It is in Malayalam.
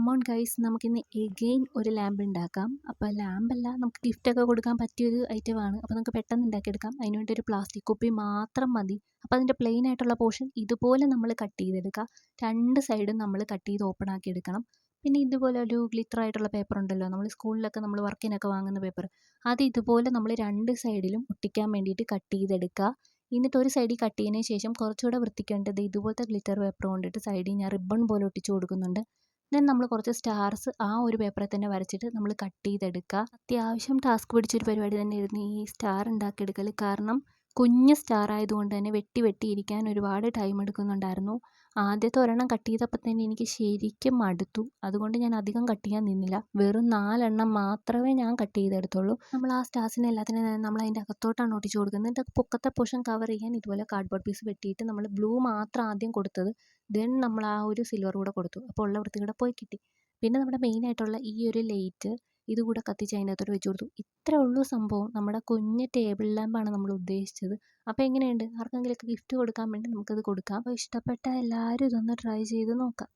കമോൺ ഗൈസ്, നമുക്കിന്ന് എഗെയിൻ ഒരു ലാമ്പ് ഉണ്ടാക്കാം. അപ്പോൾ ലാമ്പല്ല, നമുക്ക് ഗിഫ്റ്റൊക്കെ കൊടുക്കാൻ പറ്റിയൊരു ഐറ്റമാണ്. അപ്പോൾ നമുക്ക് പെട്ടെന്ന് ഉണ്ടാക്കിയെടുക്കാം. അതിനുവേണ്ടി ഒരു പ്ലാസ്റ്റിക് കുപ്പി മാത്രം മതി. അപ്പോൾ അതിൻ്റെ പ്ലെയിൻ ആയിട്ടുള്ള പോർഷൻ ഇതുപോലെ നമ്മൾ കട്ട് ചെയ്തെടുക്കുക. രണ്ട് സൈഡും നമ്മൾ കട്ട് ചെയ്ത് ഓപ്പൺ ആക്കി എടുക്കണം. പിന്നെ ഇതുപോലെ ഒരു ഗ്ലിറ്റർ ആയിട്ടുള്ള പേപ്പർ ഉണ്ടല്ലോ, നമ്മൾ സ്കൂളിലൊക്കെ നമ്മൾ വർക്കിനൊക്കെ വാങ്ങുന്ന പേപ്പർ, അത് ഇതുപോലെ നമ്മൾ രണ്ട് സൈഡിലും ഒട്ടിക്കാൻ വേണ്ടിയിട്ട് കട്ട് ചെയ്തെടുക്കുക. എന്നിട്ട് ഒരു സൈഡിൽ കട്ട് ചെയ്തതിന് ശേഷം കുറച്ചുകൂടെ വൃത്തിക്കേണ്ടത് ഇതുപോലത്തെ ഗ്ലിറ്റർ പേപ്പർ കൊണ്ടിട്ട് സൈഡിൽ ഞാൻ റിബൺ പോലെ ഒട്ടിച്ചു കൊടുക്കുന്നുണ്ട്. ദെൻ നമ്മൾ കുറച്ച് സ്റ്റാർസ് ആ ഒരു പേപ്പറിൽ തന്നെ വരച്ചിട്ട് നമ്മൾ കട്ട് ചെയ്തെടുക്കുക. അത്യാവശ്യം ടാസ്ക് പിടിച്ചൊരു പരിപാടി തന്നെയായിരുന്നു ഈ സ്റ്റാർ ഉണ്ടാക്കിയെടുക്കൽ. കാരണം കുഞ്ഞ് സ്റ്റാർ ആയതുകൊണ്ട് തന്നെ വെട്ടി വെട്ടി ഇരിക്കാൻ ഒരുപാട് ടൈം എടുക്കുന്നുണ്ടായിരുന്നു. ആദ്യത്തെ ഒരെണ്ണം കട്ട് ചെയ്തപ്പോൾ തന്നെ എനിക്ക് ശരിക്കും മടുത്തു. അതുകൊണ്ട് ഞാൻ അധികം കട്ട് ചെയ്യാൻ നിന്നില്ല. വെറും 4 എണ്ണം മാത്രമേ ഞാൻ കട്ട് ചെയ്തെടുത്തുള്ളൂ. നമ്മൾ ആ സ്റ്റാർസിനെ എല്ലാത്തിനും നമ്മൾ അതിൻ്റെ അകത്തോട്ടാണ് ഒട്ടിച്ചു കൊടുക്കുന്നത്. എന്നിട്ട് പൊക്കത്തെ പോർഷൻ കവർ ചെയ്യാൻ ഇതുപോലെ കാർഡ്ബോർഡ് പീസ് വെട്ടിയിട്ട് നമ്മൾ ബ്ലൂ മാത്രം ആദ്യം കൊടുത്തത്, ദെൻ നമ്മൾ ആ ഒരു സിൽവർ കൂടെ കൊടുത്തു. അപ്പോൾ ഉള്ള വൃത്തി കൂടെ പോയി കിട്ടി. പിന്നെ നമ്മുടെ മെയിനായിട്ടുള്ള ഈ ഒരു ലൈറ്റ് ഇതുകൂടെ കത്തിച്ച് അതിൻ്റെ അകത്തോട്ട് വെച്ച് കൊടുത്തു. ഇത്രേ ഉള്ളൂ സംഭവം. നമ്മുടെ കുഞ്ഞ് ടേബിൾ ലാമ്പാണ് നമ്മൾ ഉദ്ദേശിച്ചത്. അപ്പോൾ എങ്ങനെയുണ്ട്? ആർക്കെങ്കിലുമൊക്കെ ഗിഫ്റ്റ് കൊടുക്കാൻ വേണ്ടി നമുക്കത് കൊടുക്കാം. അപ്പോൾ ഇഷ്ടപ്പെട്ട എല്ലാവരും ഇതൊന്ന് ട്രൈ ചെയ്ത് നോക്കാം.